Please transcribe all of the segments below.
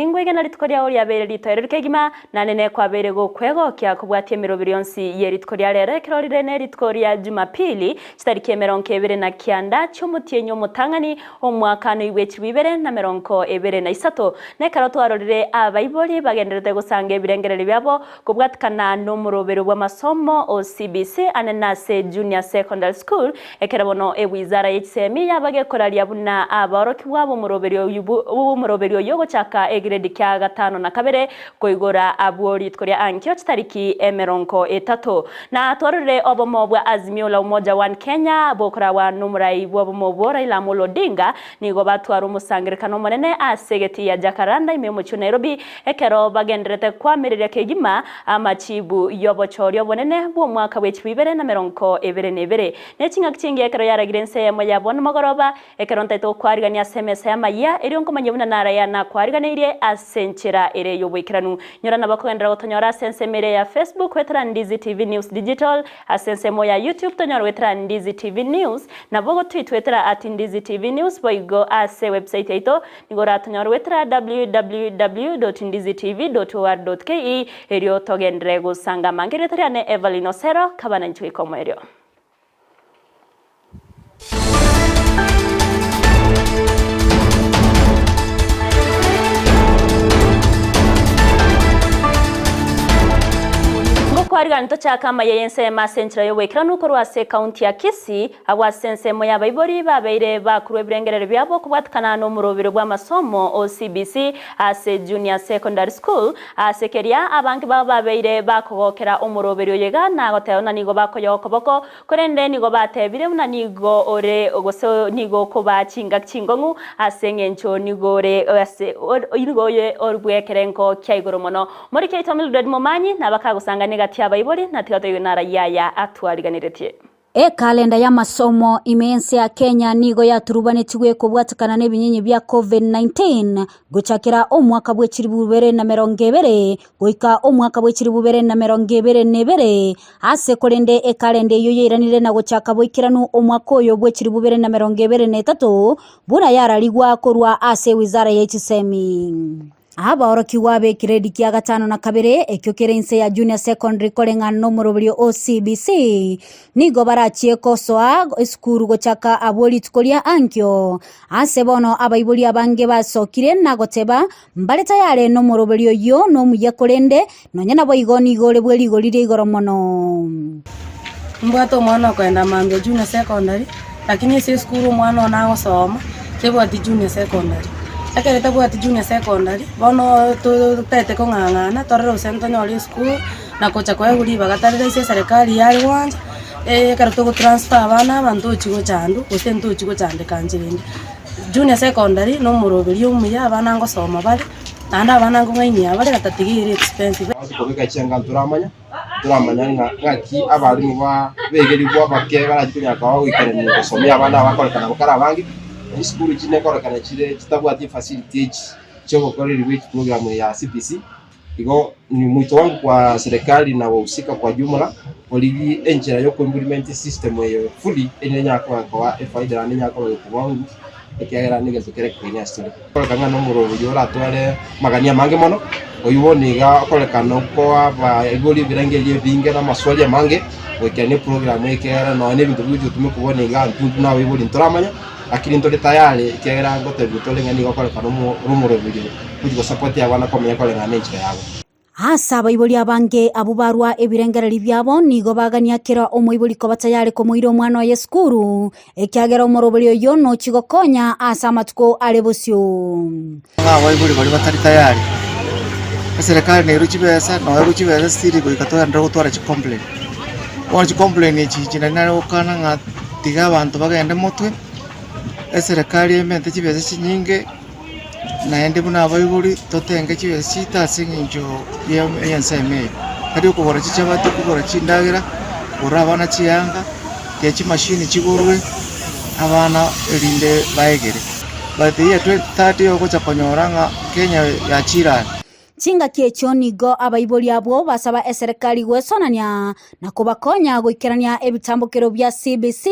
Ingwege na ritkoria ori abere ritoero kegima na nene kwa bere go kwego kya kubwatie mirobiri yonsi ye ritkoria rere kirorire ne ritkoria Jumapili kitariki 29 cy'umutienyo mutangani omwaka no ibwe kibibere na 23 ne karoto arorire abayibori bagenderete gusanga ibirengerere byabo kubwatikana no murobero bw'amasomo OCBC ananase Junior Secondary School ekerabono ewizara y'ekisemi yabagekoraria buna aboroki bwabo murobero yogo chaka grade kya 5 na kabere koigora abwori tkoria ankyo tariki 30 na twarire obomo bwa Azimio la Umoja wa Kenya bokora wa numurai bobomo bora ila molodinga nigo batwara umusangirikano munene asegeti ya Jakaranda imemo cyo Nairobi ekero bagenderete kwamirira kegima amachibu yobochoryo bonene bwo mwaka w'ekibibere na 2022 nekinga kicingi ekero yaragirense yemo yabona magoroba ekero ntaito kwarigania SMS ya Amayia erionko manyebuna naraya na kwariganire asenchera ere yoboikeranu nyorana bakogendera gotonyora sensemere ya Facebook wetra Ndizi TV News Digital asensemo ya YouTube tonyora wetra Ndizi TV News na bogo tweet wetra @Ndizi TV News boigo ase website yaito nigora tonyora wetra www.ndizitv.or.ke erio togendere gusanga mangere tariane Everline Osero kabana nchwe komerio kwariga ntochaka Amayia Ensa Eyemo GOIKERANA korwase county ya Kisii abwasensemo y'abayibori babeire bakurwe birengerere byabo kubwatikana no murobero bw'amasomo OCBC ase Junior Secondary School asekeria abangi babeire bakogokera umurobero yega na goteyona nigo bakoyokoboko korende nigo batebire una nigo ore ogoso nigo kobacinga cingongu asengencho nigore ase irigoye orbwekerenko kyaigoro mono muri keitomil dod momanyi nabakagusanga negati abayibori na tigato yonara yaya atwariganiretie kalenda ya masomo imense ya Kenya nigo yaturubanetiwe kubwatikana n'ebinyinyi bya COVID-19 gucakira omwaka bw'ekiribubere na 20 goika omwaka bw'ekiribubere na 2022 ase kolende kalenda yo yeranire na gucaka bw'ikiranu omwaka oyo bw'ekiribubere na 2023 bura yaraligwa korwa ase wizara y'ekisemi aboroki wabe grade kya 5 na kabere ekyokerense ya Junior Secondary korenga no murobrio OCBC nigo barachie kosoa eskuru gochaka aboli tkolia ankyo ase bono abayiboli abange basokire na goteba mbaleta yale no murobrio yo no muyakolende nonyana boigoni gore bweligolire igoro mono mbato mwana kwenda mambe Junior Secondary lakini si skuru mwana nago soma tebo di Junior Secondary akere tabu ati Junior Secondary bono tete ko ngangana torero sento nyori school na kocha ko eguri bagatarira ise serikali yari wanje karuto go transfer abana bantu chigo chandu osento chigo chande kanjirinde Junior Secondary no muroberi umuya abana ngo soma bari anda abana ngo ngaini abari gatatigire expensive ko bigacyenga turamanya ngaki abari ba begeri bwa bake barajikunya kwa GOIKERANA gusomya abana bakorekana bukara abangi school chine korekana chire kitabwati facility cyo gukorera wiki program ya CPC igo ni mwito wangu kwa serikali na wahusika kwa jumla waligi enjera yo implement system yo fully enenya kwa faida nenya kwa wangu ekera nige tukere Kenya study korekana no muroro yora twale magania mange mono oyuboniga korekana kwa ba egoli birangelie binge na maswali mange wekene program ekera no ne bintu byo tumekuboniga na wibuli ntoramanya akiri ntore tayari kera ngote butole ngani gokora no rumuro video kuko support yabana komenya kolenga nature yabo asa abayiboli abange abubarwa ebirengereri byabo nigo bagania kira omoiboli ko batayari ko muiro mwana wa yeskuru ekyagera omoroboli yo no kigokonya asa matuko alebosyo abayiboli bali batari tayari serikali ne ruchibesa no ruchibesa siri ko ikatoya ndro gutwara chi complaint wona chi complaint chi chinana okana ngatiga abantu bagende motwe serikali emente chibese chinyinge naende buna abayiboli totenge chibese chitasinginjo Ensa Eyemo kadi okubora chichabati kubora chindagira ora abana chiyanga kechi machine chigorwe abana elinde baegere but year 2030 okocha konyoranga Kenya yachira Chinga kiecho nigo abayiboli abo basaba serikali gwesonania na kubakonya GOIKERANA ebitambukiro bya CBC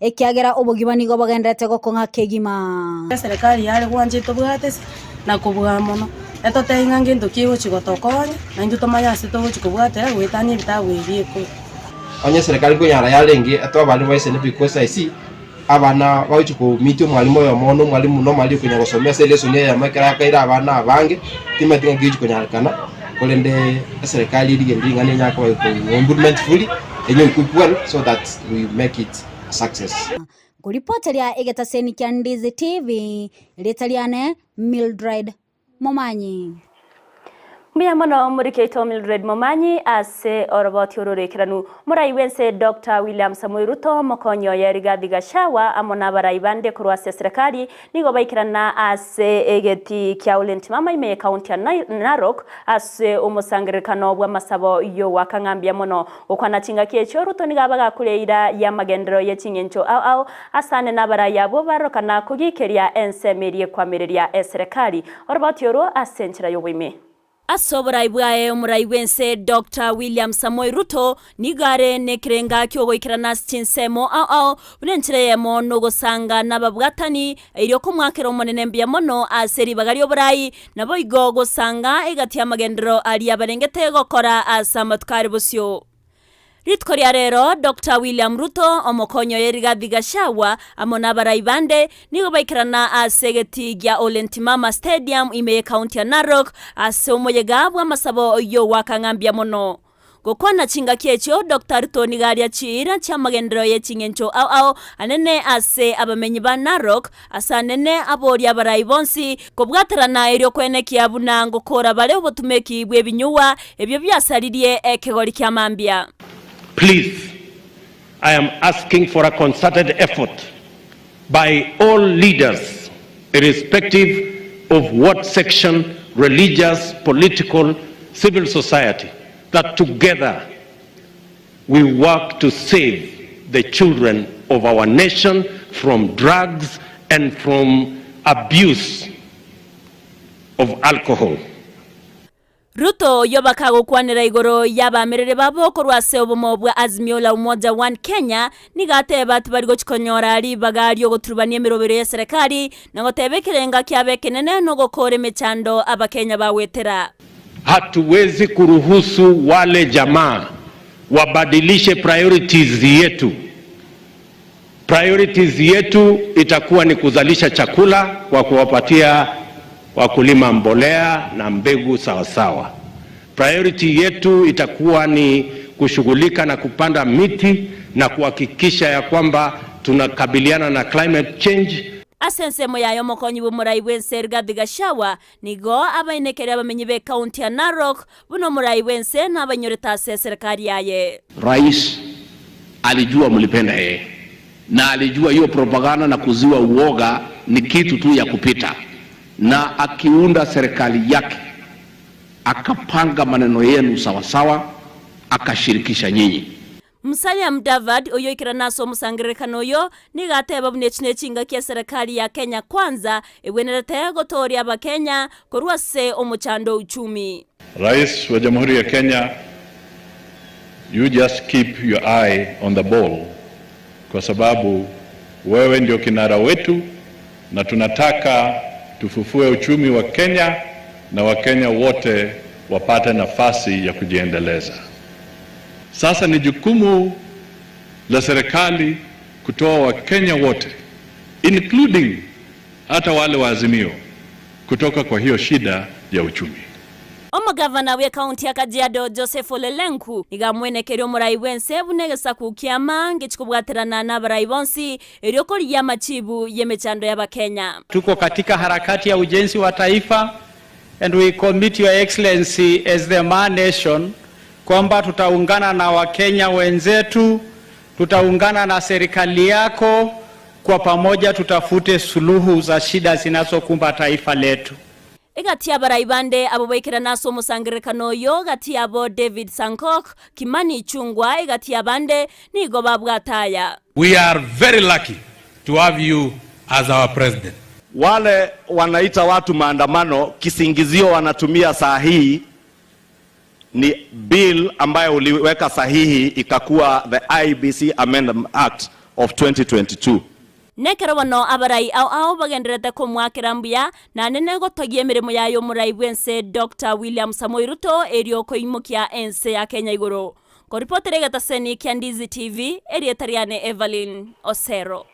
ekyagera obugibani go bagendete gokonga kegima serikali yale gwanje tobwate na kubwa mono eto tenga ngintu kiwo chigotokonya na ndu tomanya sito chikubwate gwetani bitawe bieko onye serikali ko yara yalengi eto abali baise ne because I see abana bawichuko mityo mwalimu yo mono mwalimu no mali kunya gusomia sele sonya ya makara kaira abana abange timatinga gichu kunyarikana kolende serikali iri ngane nyako ko ombudsman fully enyo ikupuan so that we make it a success. Kuripoteria egetaseni kya Ndizi TV litaliane Mildred Momanyi. Mbia mono murikeito Mildred Momanyi ase oroboti ururekeranu murai wense Dr. William Samoei Ruto mokonyo ya Rigathi Gachagua amona baraibande kurwase serikali nigo baikirana ase egeti kya Olentimama ime county ya NAROK ase umusangirekano bwa AMASABO yo wakangambia mono okwana chinga kiecho Ruto nigabaga kuleira ya magendero ye chingencho au asane nabaraya bo barokana kugikeria ensemerie kwamereria serikali oroboti uru asenchira yobime. Asobora ibwae umurai wense Dr. William Samoei Ruto nigare nekirenga kyogoikerana chinsemo au bunenchireyemo no gosanga nababwatani iryo kumwakero monene mbya mono aseri bagari oburai nabo igo gosanga egati amagendero ali abarengete gokora asamatkari busyo. Ritkoria rero Dr. William Ruto omokonyo ya Rigathi Gachagua amona baraibande nigo baikirana asegeti gya Olentimama Stadium ime county ya NAROK ase omoyega bwa AMASABO yo wakangambia mono. Gokwana chinga kiecho Dr. Ruto nigaria chira cha magendero ye chingencho au anene ase abamenyi ba NAROK asa nene abori abarayibonsi kobwaterana eryo kwenekia buna ngokora bale obotumeki bwebinyuwa ebyo byasalirie ekegori kya mambia. Please, I am asking for a concerted effort by all leaders, irrespective of what section, religious, political, civil society, that together we work to save the children of our nation from drugs and from abuse of alcohol. Ruto yobaka gukwanira igoro yabamerere babo korwase obomo bwa Azimio la Umoja One Kenya nigate batu bari gochikonyora ali bagari ogoturubanie mirobero ya serikali nangotebekerenga kyabekenene no gokore mechando abakenya bawetera. Hatuwezi kuruhusu wale jamaa wabadilishe priorities yetu. Priorities yetu itakuwa ni kuzalisha chakula kwa kuwapatia wakulima mbolea na mbegu sawasawa. Priority yetu itakuwa ni kushughulika na kupanda miti na kuhakikisha ya kwamba tunakabiliana na climate change. Asensemo yayo mokonyi bumurai wense Rigathi Gachagua nigo abainekere abamenyi be county ya NAROK buno murai wense na abanyoreta serikali yaye. Rais alijua mlipenda yeye na alijua hiyo propaganda na kuziwa uoga ni kitu tu ya kupita, na akiunda serikali yake akapanga maneno yenu sawa sawa, akashirikisha nyinyi. Musalia Mudavadi oyo ikiranaso musangirekano yo nigateba bunechine chinga kia serikali ya Kenya kwanza ewenerete gotori abakenya korwase omuchando uchumi. Rais wa Jamhuri ya Kenya, you just keep your eye on the ball, kwa sababu wewe ndio kinara wetu na tunataka tufufue uchumi wa Kenya na Wakenya wote wapate nafasi ya kujiendeleza. Sasa ni jukumu la serikali kutoa Wakenya wote, including hata wale wa Azimio, kutoka kwa hiyo shida ya uchumi. Omugavana we county ya Kajiado Joseph Olelenku nigamwenekerio murai wense bunegesa kukiama ngechikubwaterana na baraibonsi eriokori ya machibu yemechando ya Bakenya. Tuko katika harakati ya ujenzi wa taifa, and we commit your excellency as the man nation kwamba tutaungana na Wakenya wenzetu, tutaungana na serikali yako, kwa pamoja tutafute suluhu za shida zinazokumba taifa letu. Egati abaraibande abo baikirana so musangirekano yo gati abo David Sankok Kimani Chungwa egati abande nigo babwataya. We are very lucky to have you as our president. Wale wanaita watu maandamano kisingizio wanatumia sahihi ni bill ambayo uliweka sahihi ikakuwa the IBC Amendment Act of 2022. nekero bono abarai ao bagenderete kumwakira mbuya na nene gotogie emeremo yayo Muraibu Ense Dr. William Samoei Ruto erio koimukia ense ya Kenya iguru. Koripotire gataseni kia Ndizi TV erietariane Everline Osero.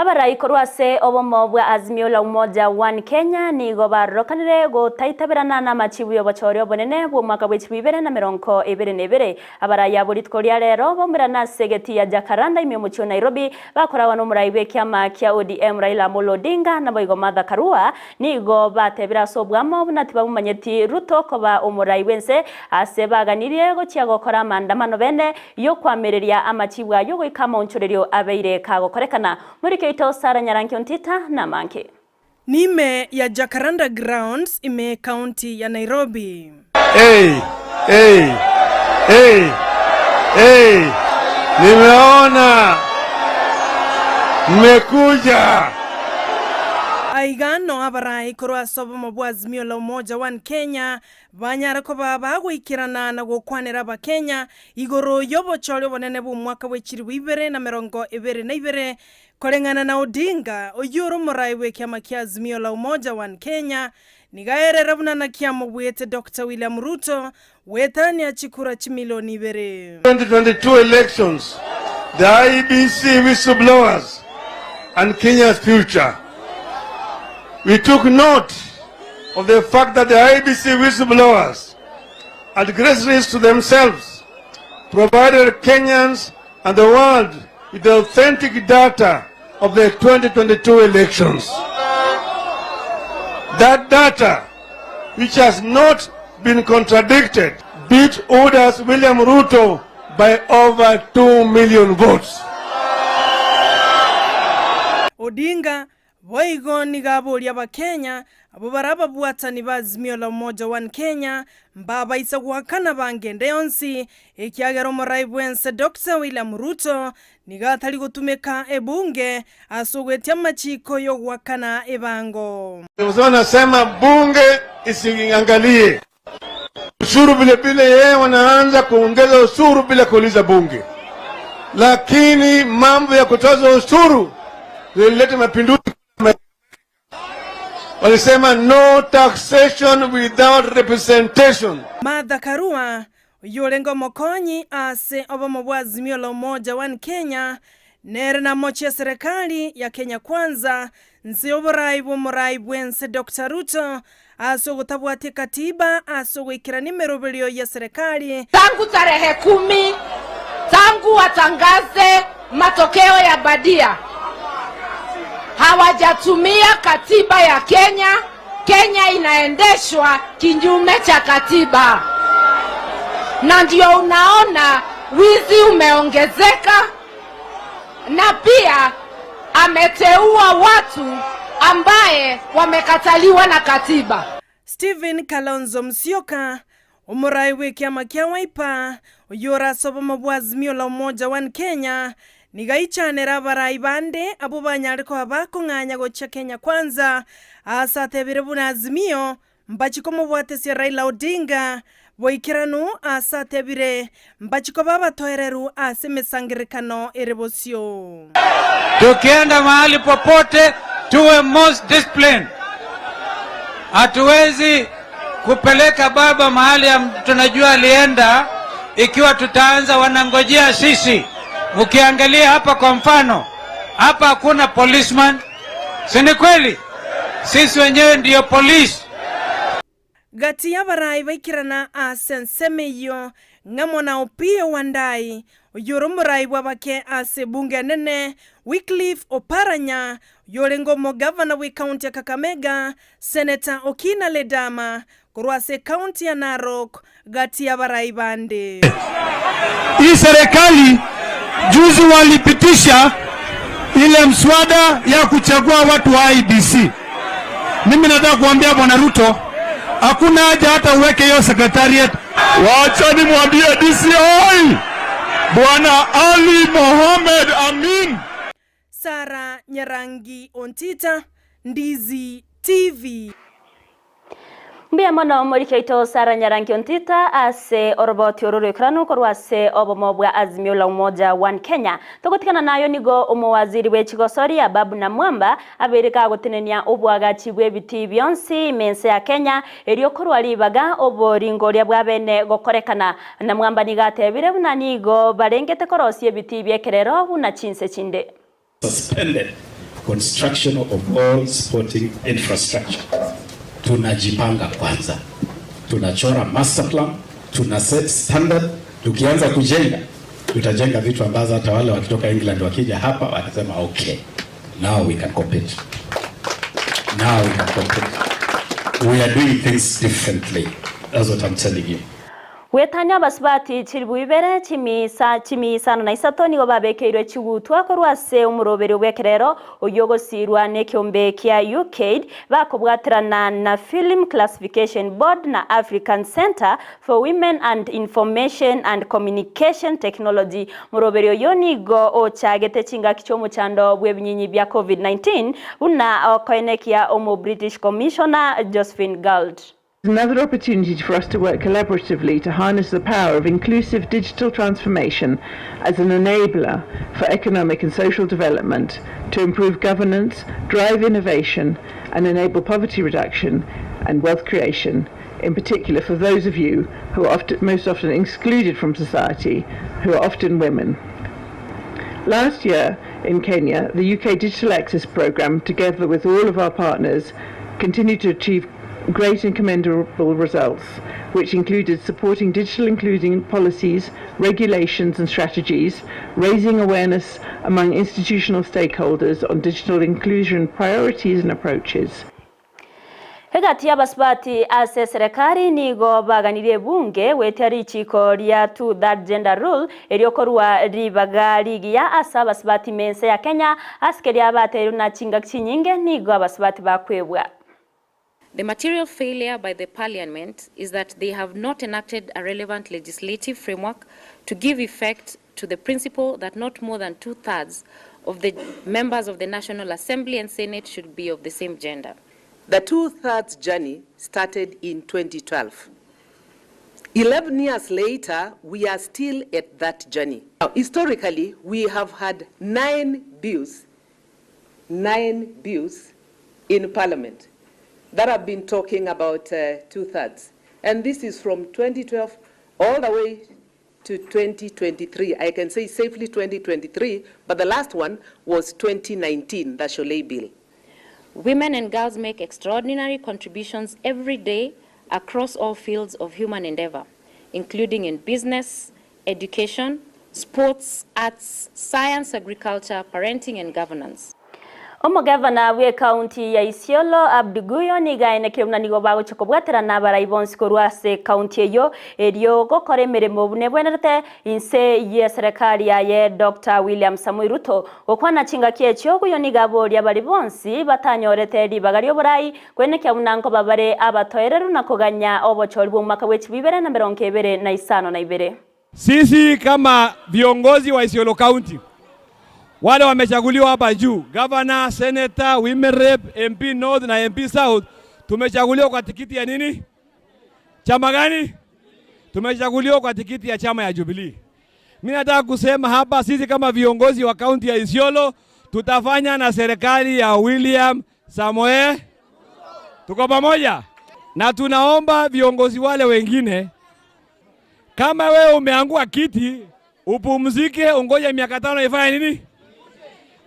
Abarai korwase obomo bwa Azimio la Umoja One Kenya ni gobarokanire gotaitabirana na machibuyo bochorio bonene bwo mwaka bw'ibibere na mirongo ibere nebere. Abarai aburitkoria rero bomirana segeti ya Jacaranda imyomucho Nairobi bakorawa no Muraibu kiama kia ODM Raila Amolo Odinga na boigo Martha Karua nigo batebira sobwamo bunatiba bumanyeti Ruto koba Muraibu Ense asebaganirie gochia gokora maandamano bene yo kwamereria amachibwa yo goikama onchorerio abeire kagokorekana muri Ito Sara Nyaranki Ntita na manke. Nime ya Jacaranda Grounds ime county ya Nairobi. Nimeona. Mmekuja. Aigano abarai korwa sobomo bwa Azimio la Umoja One Kenya banyara ko baba GOIKERANA na gokwanira ba Kenya igoro yobo chole bonene bu mwaka bw'ibibere na mirongo ibere na ibere kolengana na Odinga oyuro Muraibu kiama kia Azimio la Umoja One Kenya nigaerera bunana kiama bwete Dr. William Ruto wetani achikura chimilioni ibere. 2022 elections, the IEBC whistleblowers and Kenya's future. We took note of the fact that the IEBC whistleblowers, at great risk to themselves, provided Kenyans and the world with the authentic data of the 2022 elections. That data, which has not been contradicted, beat Oda's William Ruto by over 2 million votes. Odinga boigo nigaboria ba Kenya abo baraba bwatani ba Azimio la Umoja One Kenya mbaba isa gwakana bangende yonsi ekiagero Muraibu Ense Dr. William Ruto nigatali gutumeka ebunge asogwetia machiko yo gwakana ebango. Wanasema bunge isiangalie ushuru vile yeye wanaanza kuongeza ushuru bila kuuliza bunge, lakini mambo ya kutoza ushuru zilileta mapinduzi. Walisema no taxation without representation. Martha Karua yolengo mokonyi ase obomo bwa Azimio la Umoja One Kenya nere na mochi ya serikali ya Kenya Kwanza nsi oboraibu Muraibu Ense Dr. Ruto aso gutabwate katiba aso GOIKERANA imerobelio ya serikali tangu tarehe 10 tangu watangaze matokeo ya badia hawajatumia katiba ya Kenya. Kenya inaendeshwa kinyume cha katiba, na ndio unaona wizi umeongezeka, na pia ameteua watu ambaye wamekataliwa na katiba. Stephen Kalonzo Musyoka Muraibu kiama kia Wiper oyora sobomo bwa Azimio la Umoja One Kenya nigaichanera barai bande abo banyariko abakonganya gocha Kenya Kwanza asatebire buna Azimio mbachiko mubwatesia Raila Odinga GOIKERANA asatebire mbachiko babatoereru asemesangirikano erebosio. Tukienda mahali popote tuwe most disciplined. Hatuwezi kupeleka baba mahali tunajua alienda ikiwa tutaanza wanangojea sisi. Ukiangalia hapa kwa mfano, hapa hakuna policeman. Si ni kweli? Sisi wenyewe ndio police. Gati ya barai GOIKERANA asensemeyo ngamona opio wandai oyoro Muraibu abake ase bunge nene Wycliffe Oparanya yolengo mo governor we county ya Kakamega Senator Okina Ledama kurwase county ya Narok gati ya barai bande. Hii serikali juzi walipitisha ile mswada ya kuchagua watu wa IEBC. Mimi nataka kuambia Bwana Ruto, hakuna haja hata uweke hiyo secretariat. Wacha nimwambie DCI Bwana Ali Mohamed Amin. Sara Nyarangi Ontita, Ndizi TV. Mbia mono morikaito Sara Nyarangi Ontita ase oroboti ororokranu korwase obomobwa azimio la umoja One Kenya. Togotikana nayo nigo umwaziri wechigosori Ababu na Mwamba abereka gotenenia obwagachi bwebiti byonsi mense ya Kenya eriokorwa libaga oboringoria bwabene gokorekana na Mwamba nigatebire buna nigo barengete korosie biti byekerero buna chinse chinde. Suspended construction of all sporting infrastructure. Tunajipanga kwanza, tunachora master plan, tuna set standard. Tukianza kujenga, tutajenga vitu ambazo hata wale wakitoka England wakija hapa wanasema okay, now we can compete. Now we can compete. We are doing things differently. That's what I'm telling you. Wetanya basbati chiribuibere chimisano na isato nigo babekeirwe chigutwa korwase umurobere wekerero oyogosirwa nekyombe kya UK bakobwatirana na Film Classification Board na African Center for Women and Information and Communication Technology. Murobere oyo nigo ochagete chinga kichomo chando bwebinyinyi bya COVID-19 una okoenekia omo British Commissioner Josephine Gould. Another opportunity for us to work collaboratively to harness the power of inclusive digital transformation as an enabler for economic and social development, to improve governance, drive innovation, and enable poverty reduction and wealth creation, in particular for those of you who are most often excluded from society, who are often women. Last year in Kenya, the UK Digital Access Programme, together with all of our partners, continued to achieve great and commendable results, which included supporting digital inclusion policies, regulations and strategies, raising awareness among institutional stakeholders on digital inclusion priorities and approaches. Hegati abasbati ase serikali nigo baganire bunge wetari chiko ria 2-3 gender rule eriokorwa ribaga ligia asa abasbati mense ya Kenya askeri abateru na chinga chinyinge nigo abasbati bakwebwa. The material failure by the Parliament is that they have not enacted a relevant legislative framework to give effect to the principle that not more than 2/3 of the members of the National Assembly and Senate should be of the same gender. The 2/3 journey started in 2012. 11 years later, we are still at that journey. Now, historically, we have had 9 bills in Parliament that have been talking about 2/3. And this is from 2012 all the way to 2023. I can say safely 2023, but the last one was 2019, the Cholet Bill. Women and girls make extraordinary contributions every day across all fields of human endeavor, including in business, education, sports, arts, science, agriculture, parenting, and governance. Omugavana we county ya Isiolo Abduguyo nigaine kirumna nigo bago chokobwatera na baraibonsi korwase county eyo erio gokore emeremo bunebwenerete inse ye serikali ya Dr. William Samoei Ruto okwana chinga kiechyo kuyo nigabo lya baribonsi batanyorete libaga burai kwene kya munanko babare abatoereru na kuganya obochori bwo mwaka wechi 2025. Sisi kama viongozi wa Isiolo County wale wamechaguliwa hapa juu, governor, senator, women rep, MP North na MP South, tumechaguliwa kwa tikiti ya nini? Chama gani? Tumechaguliwa kwa tikiti ya chama ya Jubilee. Mimi nataka kusema hapa, sisi kama viongozi wa kaunti ya Isiolo tutafanya na serikali ya William Samoei. Tuko pamoja? Na tunaomba viongozi wale wengine, kama wewe umeangua kiti, upumzike, ungoje miaka 5 ifanye nini?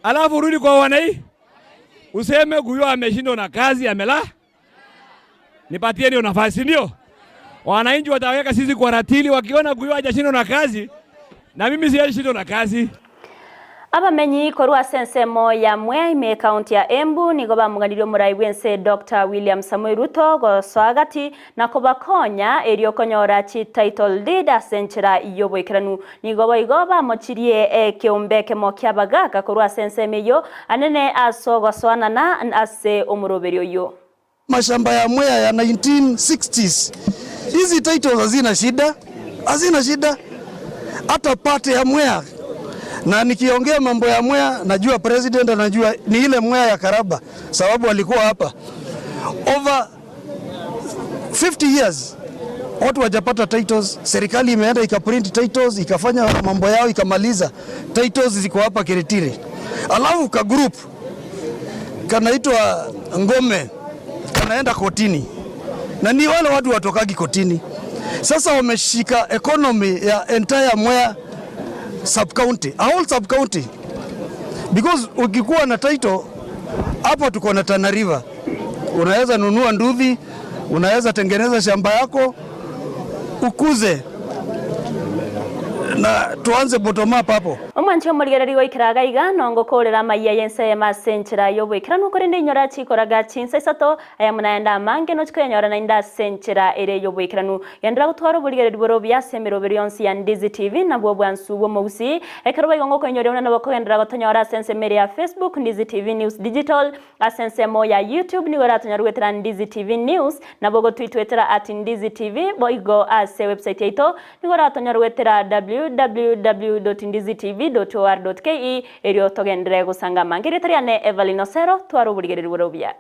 Alafu rudi kwa wanai, useme Guyo ameshindwa na kazi, amela. Nipatie ndio nafasi, ndio wananchi wataweka sisi kwa ratili, wakiona Guyo hajashindwa na kazi na mimi sijashindwa na kazi. Abamenyi korwa sensemo ya Mweime county ya Embu nigo bamuganiryo murai wense Dr. William Samoei Ruto goswagati na kobakonya erio konyora chi title deed asenchera iyo GOIKERANA nigo boigoba mochirie kiombeke mokyabagaga korwa senseme yo anene aso goswana na ase omuroberio yo. Mashamba ya Mwea ya 1960s. Hizi titles hazina shida. Hata pate ya Mwea. Na nikiongea mambo ya Mwea, najua president anajua ni ile Mwea ya Karaba, sababu alikuwa hapa. Over 50 years watu wajapata titles. Serikali imeenda ikaprint titles, ikafanya mambo yao, ikamaliza. Titles ziko hapa Kiritiri. Alafu ka group kanaitwa Ngome kanaenda kotini, na ni wale watu watokagi kotini. Sasa wameshika economy ya entire Mwea sub county, a whole sub county, because ukikuwa na title hapo, tuko na Tana River, unaweza nunua nduthi, unaweza tengeneza shamba yako ukuze, na tuanze bottom up hapo. Omwancho murigereri goikeraga iga nongo korera Amayia Ensa Eyemo senchera yobwekera nuko rinde nyora chikoraga chinsa isato aya munaenda mange no chikoyanyora na inda senchera ere yobwekeranu yandra gutwara burigereri boro bya semero berionsi ya Ndizi TV na bwo bwansu bwo Gusii ekero igongo konyore na bakogendera gotonyora sense mere ya Facebook Ndizi TV News Digital asense mo ya YouTube ni gora tonyora gwetera Ndizi TV News na bogo tweetwetera @Ndizi TV boigo ase website yaito ni gora tonyora gwetera www.ndizitv.or.ke eryo togendere gusanga mangire tariane Everline Osero twaro burigereri boro bya